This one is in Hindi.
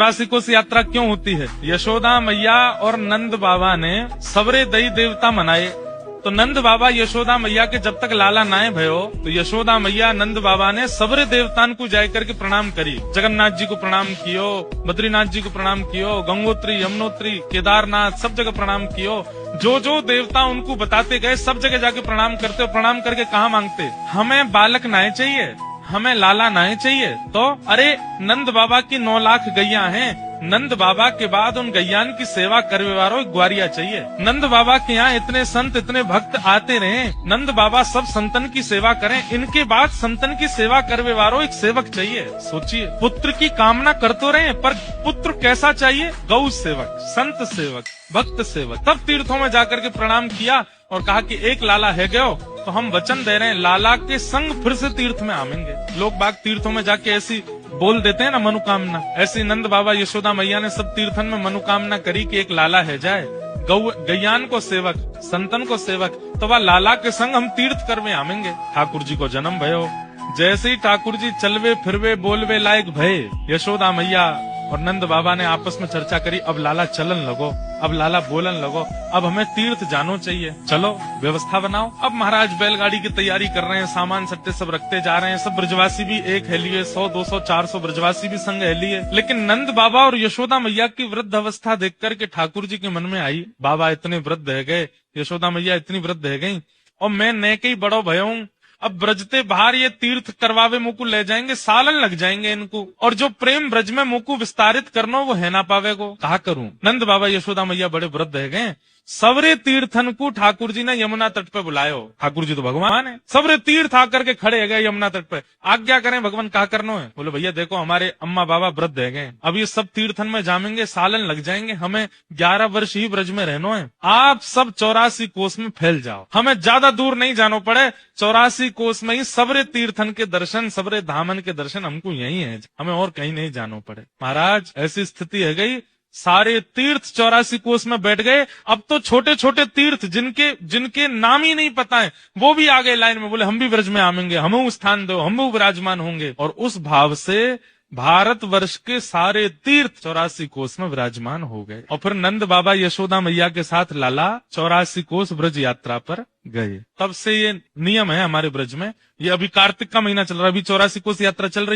84 कोस यात्रा क्यों होती है? यशोदा मैया और नंद बाबा ने सबरे दई देवता मनाए। तो नंद बाबा यशोदा मैया के जब तक लाला नाए भयो तो यशोदा मैया नंद बाबा ने सबरे देवतान को जाय करके प्रणाम करी। जगन्नाथ जी को प्रणाम कियो, बद्रीनाथ जी को प्रणाम कियो, गंगोत्री, यमुनोत्री, केदारनाथ सब जगह प्रणाम कियो। जो जो देवता उनको बताते गए सब जगह जाके प्रणाम करते और प्रणाम करके कहा मांगते, हमें बालक नाए चाहिए, हमें लाला नाए चाहिए। तो अरे नंद बाबा की 9 लाख गैया हैं, नंद बाबा के बाद उन गैयान की सेवा करने वालों एक ग्वारिया चाहिए। नंद बाबा के यहाँ इतने संत इतने भक्त आते रहे, नंद बाबा सब संतन की सेवा करें, इनके बाद संतन की सेवा करने वालों एक सेवक चाहिए। सोचिए, पुत्र की कामना करते रहे पर पुत्र कैसा चाहिए? गौ सेवक, संत सेवक, भक्त सेवक। तब तीर्थों में जाकर के प्रणाम किया और कहा कि एक लाला है गयो तो हम वचन दे रहे हैं लाला के संग फिर से तीर्थ में आवेंगे। लोग बाग तीर्थों में जाके ऐसी बोल देते हैं ना मनोकामना, ऐसी नंद बाबा यशोदा मैया ने सब तीर्थन में मनोकामना करी कि एक लाला है जाए, गैयान को सेवक, संतन को सेवक, तो वह लाला के संग हम तीर्थ कर में आवेंगे। ठाकुर जी को जन्म भयो। जैसे ही ठाकुर जी चलवे फिरवे बोलवे लायक भय, यशोदा मैया और नंद बाबा ने आपस में चर्चा करी, अब लाला चलन लगो, अब लाला बोलन लगो, अब हमें तीर्थ जानो चाहिए, चलो व्यवस्था बनाओ। अब महाराज बैलगाड़ी की तैयारी कर रहे हैं, सामान सट्टे सब रखते जा रहे हैं, सब ब्रजवासी भी एक है लिए, 100, 200, 400 ब्रजवासी भी संग है लिए। लेकिन नंद बाबा और यशोदा मैया की वृद्ध अवस्था देख करके ठाकुर जी के मन में आई, बाबा इतने वृद्ध है गए, यशोदा मैया इतनी वृद्ध है गई और मैं नेके ही बड़ो भयो हूँ, अब ब्रजते बाहर ये तीर्थ करवावे मुझको ले जाएंगे, सालन लग जाएंगे इनको, और जो प्रेम ब्रज में मुझको विस्तारित करना वो है ना पावे को, कहा करूं। नंद बाबा यशोदा मैया बड़े वृद्ध है गए। सबरे तीर्थन को ठाकुर जी ने यमुना तट पे बुलायो। ठाकुर जी तो भगवान है, सबरे तीर्थ आकर के खड़े है गए यमुना तट पे। आज्ञा करें भगवान, कहा करनो है? बोले भैया देखो हमारे अम्मा बाबा वृद्ध है गए, अब ये सब तीर्थन में जामेंगे, सालन लग जाएंगे, हमें 11 वर्ष ही ब्रज में रहना है, आप सब 84 कोस में फैल जाओ, हमें ज्यादा दूर नहीं जाना पड़े, 84 कोस में ही सबरे तीर्थन के दर्शन, सबरे धामन के दर्शन हमको यही है, हमें और कहीं नहीं जाना पड़े। महाराज ऐसी स्थिति है गई, सारे तीर्थ 84 कोस में बैठ गए। अब तो छोटे छोटे तीर्थ जिनके नाम ही नहीं पता है वो भी आ गए लाइन में, बोले हम भी ब्रज में आवेंगे, हमें स्थान दो, हम भी विराजमान होंगे। और उस भाव से भारत वर्ष के सारे तीर्थ 84 कोस में विराजमान हो गए। और फिर नंद बाबा यशोदा मैया के साथ लाला 84 कोस ब्रज यात्रा पर गए। तब से ये नियम है हमारे ब्रज में, ये अभी कार्तिक का महीना चल रहा है, अभी 84 कोस यात्रा चल रही है।